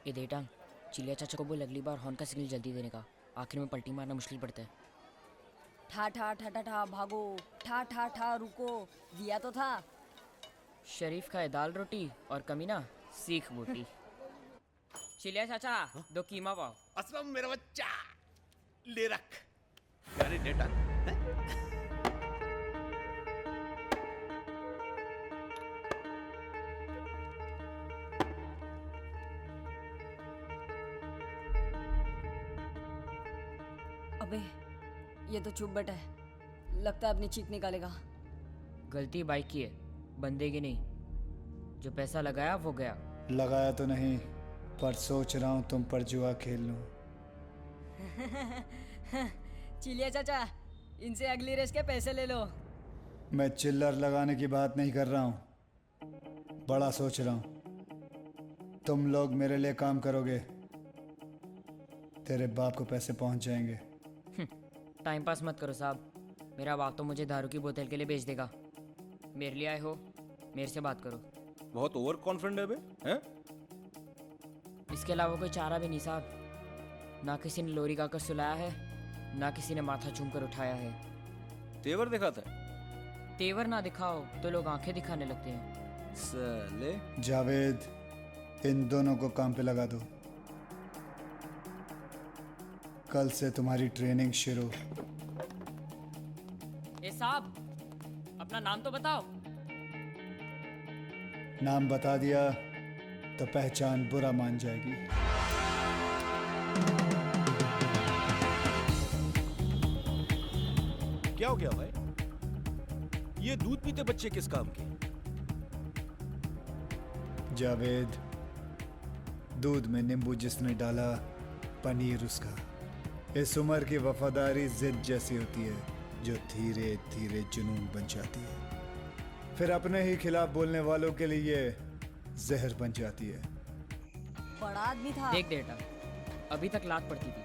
ये देटा चिलिया चाचा को बोल अगली बार हॉर्न का सिग्नल जल्दी देने का, आखिर में पलटी मारना मुश्किल पड़ता है। ठा ठा ठा ठा ठा भागो, ठा ठा ठा रुको, दिया तो था। शरीफ खाए दाल रोटी और कमीना सीख बूटी। चिलिया चाचा दो कीमा पाओ। असलम मेरा बच्चा, ले रख। अरे डेटा अबे ये तो चुप बैठा है, लगता है अपनी चीख निकालेगा। गलती बाइक की है, बंदे की नहीं। जो पैसा लगाया वो गया। लगाया तो नहीं, पर सोच रहा हूँ तुम पर जुआ खेल लूं। चिलिया चाचा, इनसे अगली रेस के पैसे ले लो। मैं चिल्लर लगाने की बात नहीं कर रहा हूँ, बड़ा सोच रहा हूँ। तुम लोग मेरे लिए काम करोगे, तेरे बाप को पैसे पहुंच जाएंगे। टाइम पास मत करो साहब, मेरा बाप तो मुझे दारू की बोतल के लिए बेच देगा। मेरे लिए आए हो, मेरे से बात करो। बहुत ओवर कॉन्फिडेंट है बे, हैं? इसके अलावा कोई चारा भी नहीं साहब। ना किसी ने लोरी गाकर सुलाया है, ना किसी ने माथा चूम कर उठाया है। तेवर दिखाता है तेवर ना दिखाओ तो लोग आंखें दिखाने लगते हैं। साले। जावेद, इन दोनों को काम पे लगा दो, कल से तुम्हारी ट्रेनिंग शुरू। ए साहब, अपना नाम तो बताओ। नाम बता दिया तो पहचान बुरा मान जाएगी। क्या हो गया भाई? ये दूध पीते बच्चे किस काम के? जावेद, दूध में नींबू जिसने डाला, पनीर उसका। इस उम्र की वफादारी जिद जैसी होती है, जो धीरे धीरे जुनून बन जाती है, फिर अपने ही खिलाफ बोलने वालों के लिए जहर बन जाती है। बड़ा आदमी था। देख बेटा, अभी तक लात पड़ती थी,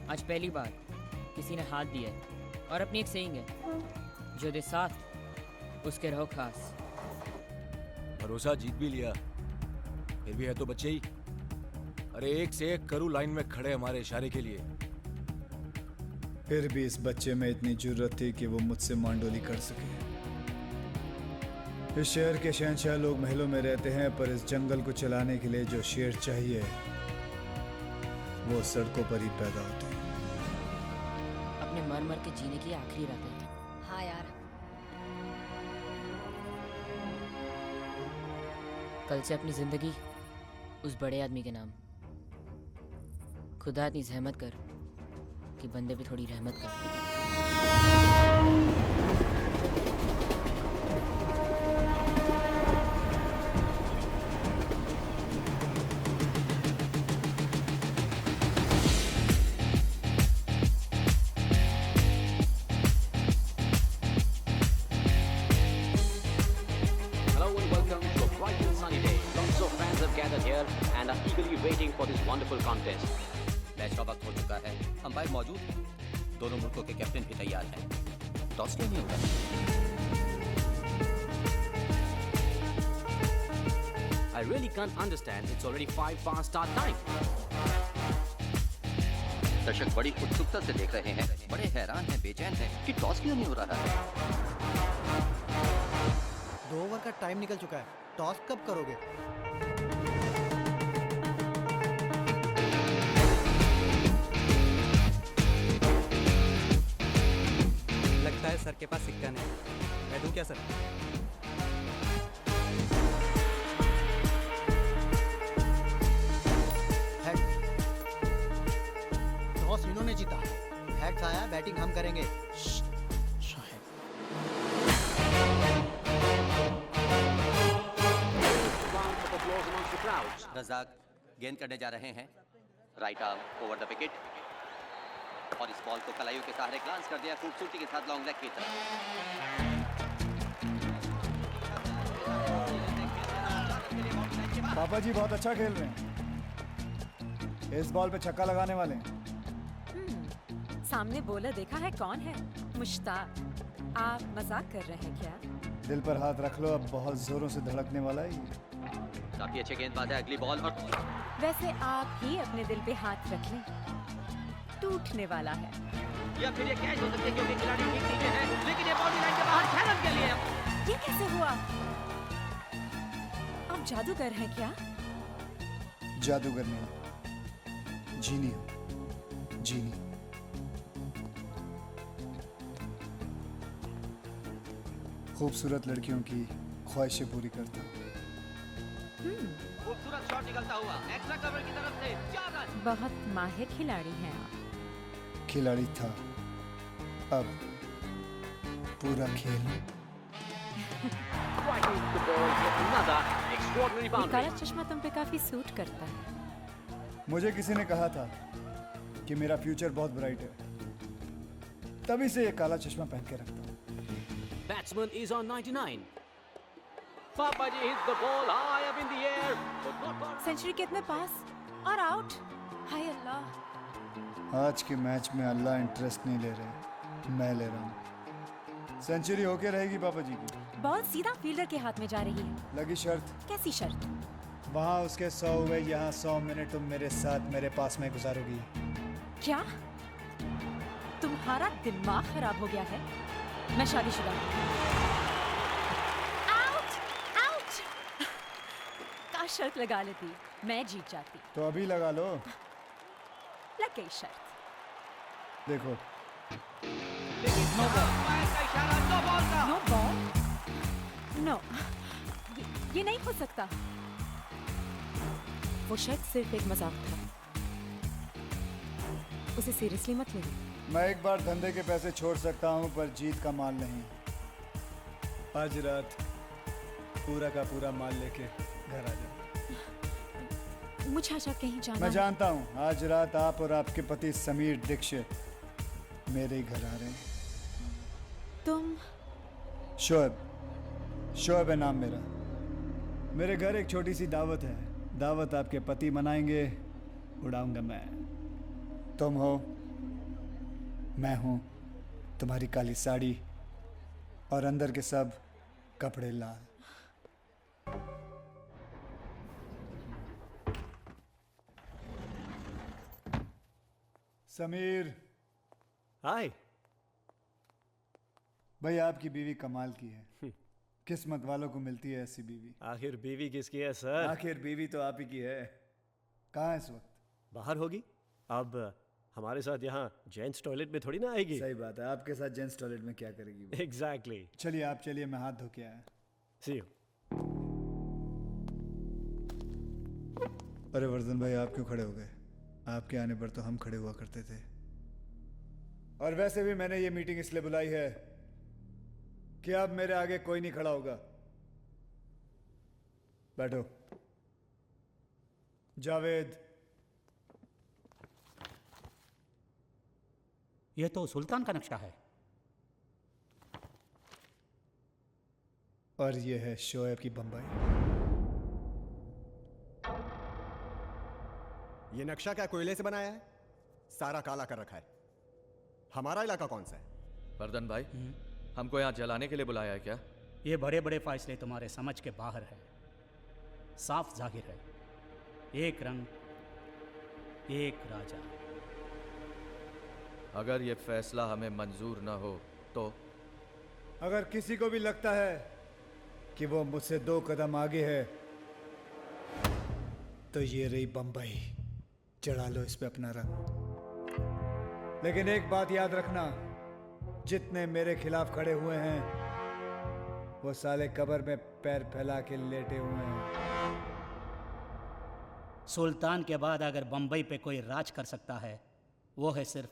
आज पहली बार किसी ने हाथ दिया है। और अपनी एक सेइंग है, जो दे साथ उसके रहो खास। भरोसा जीत भी लिया, फिर भी है तो बच्चे ही। अरे एक से एक करू लाइन में खड़े हमारे इशारे के लिए। फिर भी इस बच्चे में इतनी जुर्रत थी कि वो मुझसे मांडोली कर सके। इस शहर के शहंशाह लोग महलों में रहते हैं, पर इस जंगल को चलाने के लिए जो शेर चाहिए वो सड़कों पर ही पैदा होते हैं। अपने मर मर के जीने की आखिरी रात है। हाँ यार, कल से अपनी जिंदगी उस बड़े आदमी के नाम। खुदा इतनी जहमत कर कि बंदे पे थोड़ी रहमत कर। Hello and welcome to a bright and sunny day. Lots of fans have gathered here and are eagerly waiting for this wonderful contest. Match का वक्त हो चुका है, अंपायर मौजूद हैं, दोनों मुल्कों के कैप्टन भी तैयार हैं। टॉस क्यों नहीं होगा? I really can't understand. It's already 5 past start time. दर्शक बड़ी उत्सुकता से देख रहे हैं, बड़े हैरान हैं, बेचैन हैं कि टॉस क्यों नहीं हो रहा है। 2 ओवर का टाइम निकल चुका है, टॉस कब करोगे? लगता है सर के पास सिक्का नहीं। मैं दूं क्या सर? हेड। टॉस इन्होंने जीता, हेड्स आया, बैटिंग हम करेंगे। Round of applause amongst the crowds. Razzaq गेंद करने जा रहे हैं, right arm over the wicket और इस बॉल को कलाइयों के सहारे ग्लांस कर दिया खूबसूरती के साथ लॉन्ग लेग की तरफ। पापा जी बहुत अच्छा खेल रहे हैं, इस बॉल पे छक्का लगाने वाले हैं। सामने बॉलर देखा है कौन है? मुश्ताक। आप मजाक कर रहे हैं क्या? दिल पर हाथ रख लो, अब बहुत जोरों से धड़कने वाला है ये। काफी अच्छे गेंदबाज है, अगली बॉल और वैसे आप ही अपने दिल पे हाथ रख लें, टूटने वाला है। या फिर ये कैच हो सकती है क्योंकि खिलाड़ी ठीक नीचे है, लेकिन ये बाउंड्री लाइन के बाहर 6 रन के लिए। ये कैसे हुआ? आप जादूगर हैं क्या? जादूगर नहीं, जीनी हूं, जीनी। खूबसूरत लड़कियों की ख्वाहिशें पूरी करता हूं। खूबसूरत शॉट निकलता हुआ एक्स्ट्रा कवर की तरफ से 4 रन। बहुत माहिर खिलाड़ी हैं आप। खिलाड़ी था, अब पूरा खेल। Striking the ball with another extraordinary ये boundary. काला चश्मा तुम पे काफी सूट करता है। मुझे किसी ने कहा था कि मेरा फ्यूचर बहुत ब्राइट है, तभी से ये काला चश्मा पहन के रखता हूँ। Batsman is on 99. Papaji hits the ball high up in the air, but not far. Century कितने पास और आउट? हाय अल्लाह। आज के मैच में अल्लाह इंटरेस्ट नहीं ले रहे, मैं ले रहा हूँ। सेंचुरी होके रहेगी पापा जी की। बॉल सीधा फील्डर के हाथ में जा रही है। लगी शर्त। कैसी शर्त? वहाँ उसके 100 हुए, यहाँ 100 मिनट तुम मेरे साथ मेरे पास में गुजारोगी। क्या तुम्हारा दिमाग खराब हो गया है? मैं शादीशुदा हूँ। Out out. का शर्त लगा लेती, मैं जीत जाती। तो अभी लगा लो। लग गई शर्त। देखो नो बॉल का इशारा, नो बॉल का। No ball? नो, ये नहीं हो सकता। वो शर्त सिर्फ एक मजाक था, उसे सीरियसली मत लेना। मैं एक बार धंधे के पैसे छोड़ सकता हूँ, पर जीत का माल नहीं। आज रात पूरा का पूरा माल लेके घर आ जाओ। मुझे आशा कहीं जाना मैं है। जानता हूँ आज रात आप और आपके पति समीर दीक्षित मेरे ही घर आ रहे हैं। तुम? शोएब है नाम मेरा। मेरे घर एक छोटी सी दावत है। दावत आपके पति मनाएंगे, उड़ाऊंगा मैं। तुम हो, मैं हूं, तुम्हारी काली साड़ी और अंदर के सब कपड़े लाल। समीर। हाय। भाई आपकी बीवी कमाल की है। किस्मत वालों को मिलती है ऐसी बीवी। आखिर बीवी किसकी है सर? आखिर बीवी तो आप ही की है। कहाँ है इस वक्त? बाहर होगी। अब हमारे साथ यहाँ जेंट्स टॉयलेट में थोड़ी ना आएगी। सही बात है, आपके साथ जेंट्स टॉयलेट में क्या करेगी वो? एग्जैक्टली। चलिए आप चलिए, मैं हाथ धो के आया। सी यू। अरे वर्धन भाई, आप क्यों खड़े हो गए? आपके आने पर तो हम खड़े हुआ करते थे। और वैसे भी मैंने ये मीटिंग इसलिए बुलाई है कि अब मेरे आगे कोई नहीं खड़ा होगा। बैठो। जावेद। ये तो सुल्तान का नक्शा है। और ये है शोएब की बम्बई। ये नक्शा क्या कोयले से बनाया है? सारा काला कर रखा है। हमारा इलाका कौन सा है? वर्धन भाई, हमको यहाँ जलाने के लिए बुलाया है क्या? ये बड़े बड़े फैसले तुम्हारे समझ के बाहर है। साफ जाहिर है, एक रंग एक राजा। अगर ये फैसला हमें मंजूर ना हो तो? अगर किसी को भी लगता है कि वो मुझसे 2 कदम आगे है, तो ये रही बंबई। चढ़ा लो इस पे अपना रंग। लेकिन एक बात याद रखना, जितने मेरे खिलाफ खड़े हुए हैं वो साले कब्र में पैर फैला के लेटे हुए हैं। सुल्तान के बाद अगर बंबई पे कोई राज कर सकता है, वो है सिर्फ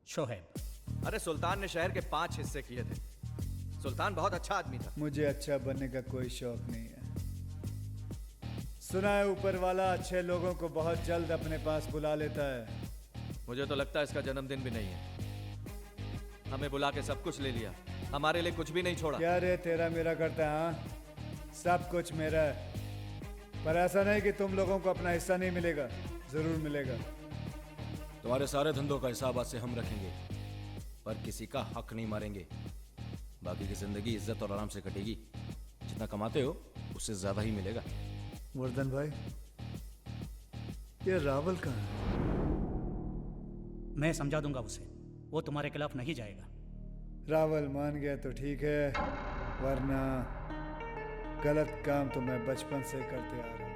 शोएब। अरे सुल्तान ने शहर के 5 हिस्से किए थे। सुल्तान बहुत अच्छा आदमी था। मुझे अच्छा बनने का कोई शौक नहीं है। सुना है ऊपर वाला अच्छे लोगों को बहुत जल्द अपने पास बुला लेता है। मुझे तो लगता है इसका जन्मदिन भी नहीं है। हमें बुला के सब कुछ ले लिया, हमारे लिए कुछ भी नहीं छोड़ा। क्या रे तेरा मेरा करता है? हाँ, सब कुछ मेरा है, पर ऐसा नहीं कि तुम लोगों को अपना हिस्सा नहीं मिलेगा। जरूर मिलेगा। तुम्हारे सारे धंधों का हिसाब आज से हम रखेंगे, पर किसी का हक नहीं मारेंगे। बाकी की जिंदगी इज्जत और आराम से कटेगी। जितना कमाते हो उससे ज्यादा ही मिलेगा। वर्धन भाई, ये रावल कहाँ है? मैं समझा दूंगा उसे, वो तुम्हारे खिलाफ नहीं जाएगा। रावल मान गया तो ठीक है, वरना गलत काम तो मैं बचपन से करते आ रहा हूं।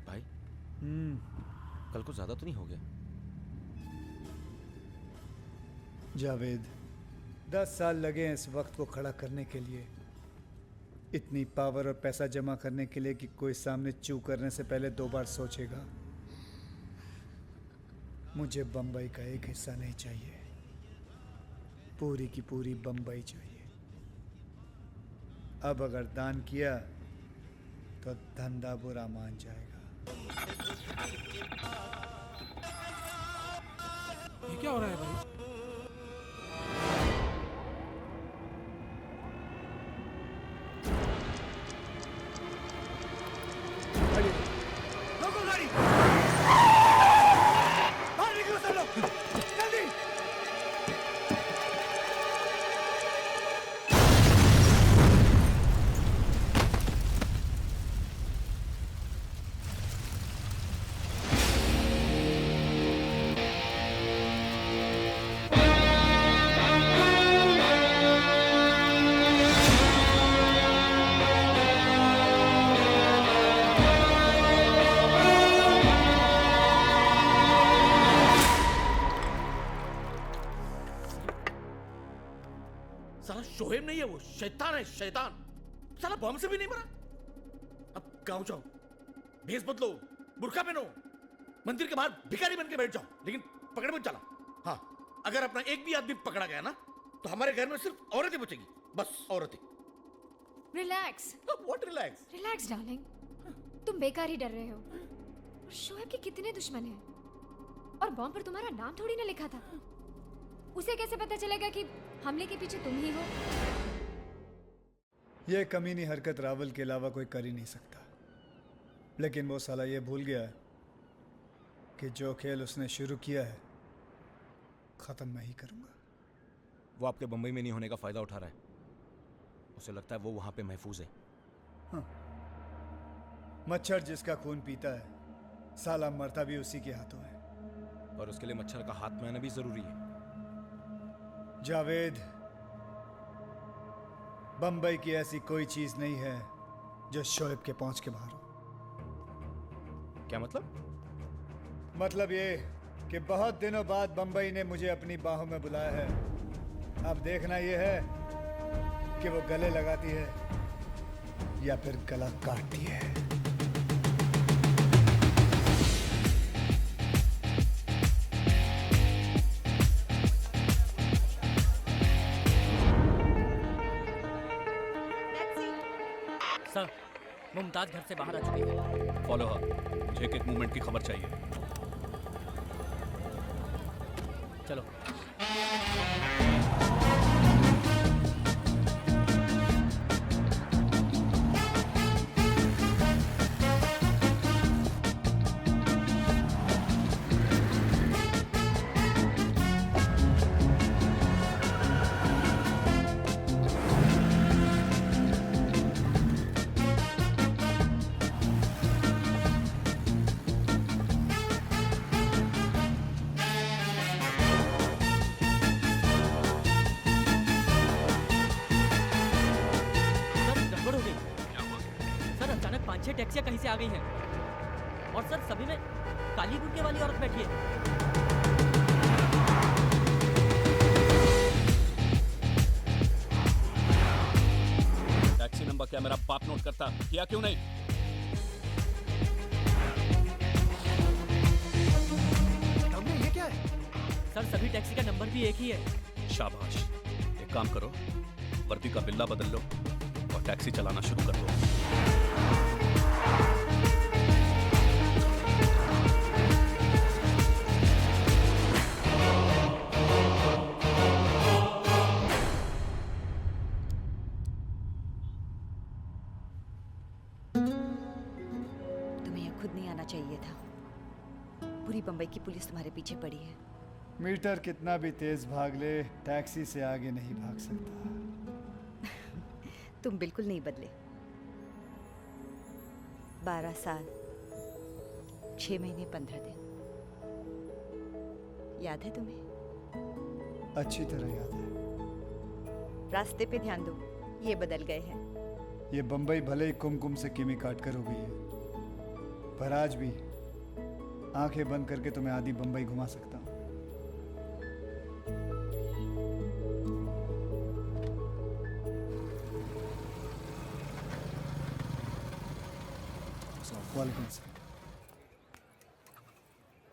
भाई कल को ज्यादा तो नहीं हो गया? जावेद, 10 साल लगे हैं इस वक्त को खड़ा करने के लिए, इतनी पावर और पैसा जमा करने के लिए कि कोई सामने चू करने से पहले 2 बार सोचेगा। मुझे बंबई का एक हिस्सा नहीं चाहिए, पूरी की पूरी बंबई चाहिए। अब अगर दान किया तो धंधा बुरा मान जाएगा। ये क्या हो रहा है भाई? रोको गाड़ी! बाहर निकलो सब लोग! जल्दी! साला शोहेब नहीं है, वो शैतान है, शैतान। साला बम से भी नहीं मरा। अब गाँव जाओ, भेस बदलो, बुर्का पहनो, मंदिर के बाहर भिखारी बन के बैठ जाओ, लेकिन पकड़ मत चला। हाँ, अगर अपना एक भी आदमी पकड़ा गया ना, तो हमारे घर में सिर्फ औरतें बचेगी, बस औरतें। Relax. What relax? Relax darling, तुम बेकार ही डर रहे हो। और शोएब के कितने दुश्मन हैं, और बॉम्ब पर तुम्हारा नाम थोड़ी ना लिखा था। उसे कैसे पता चलेगा कि हमले के पीछे तुम ही हो? यह कमीनी हरकत रावल के अलावा कोई कर ही नहीं सकता, लेकिन वो साला ये भूल गया कि जो खेल उसने शुरू किया है खत्म मैं ही करूंगा। वो आपके बंबई में नहीं होने का फायदा उठा रहा है। उसे लगता है वो वहां पे महफूज है। हाँ। मच्छर जिसका खून पीता है, साला मरता भी उसी के हाथों है। और उसके लिए मच्छर का हाथ में आना भी जरूरी है। जावेद, बंबई की ऐसी कोई चीज नहीं है जो शोएब के पहुंच के बाहर हो। क्या मतलब? मतलब ये कि बहुत दिनों बाद बंबई ने मुझे अपनी बाहों में बुलाया है। अब देखना ये है कि वो गले लगाती है या फिर गला काटती है। सर, मुमताज घर से बाहर आ चुकी है। फॉलो हर, मुझे एक मूवमेंट की खबर चाहिए। चलो। टैक्सियां कहीं से आ गई हैं और सर सभी में काली बुर्के वाली औरत बैठी है। टैक्सी नंबर क्या मेरा बाप नोट करता, किया क्यों नहीं? ये क्या है? सर सभी टैक्सी का नंबर भी एक ही है। शाबाश, एक काम करो, वर्दी का बिल्ला बदल लो और टैक्सी चलाना शुरू कर दो। तुम्हें यह खुद नहीं आना चाहिए था। पूरी बंबई की पुलिस तुम्हारे पीछे पड़ी है। मीटर कितना भी तेज भाग ले, टैक्सी से आगे नहीं भाग सकता। तुम बिल्कुल नहीं बदले। 12 साल 6 महीने 15 दिन, याद है तुम्हें? अच्छी तरह याद है। रास्ते पे ध्यान दो, ये बदल गए हैं। ये बम्बई भले ही कुमकुम से किमी काट कर हो गई है, पर आज भी आंखें बंद करके तुम्हें आधी बम्बई घुमा सकता हूँ। वालेकुम सलाम।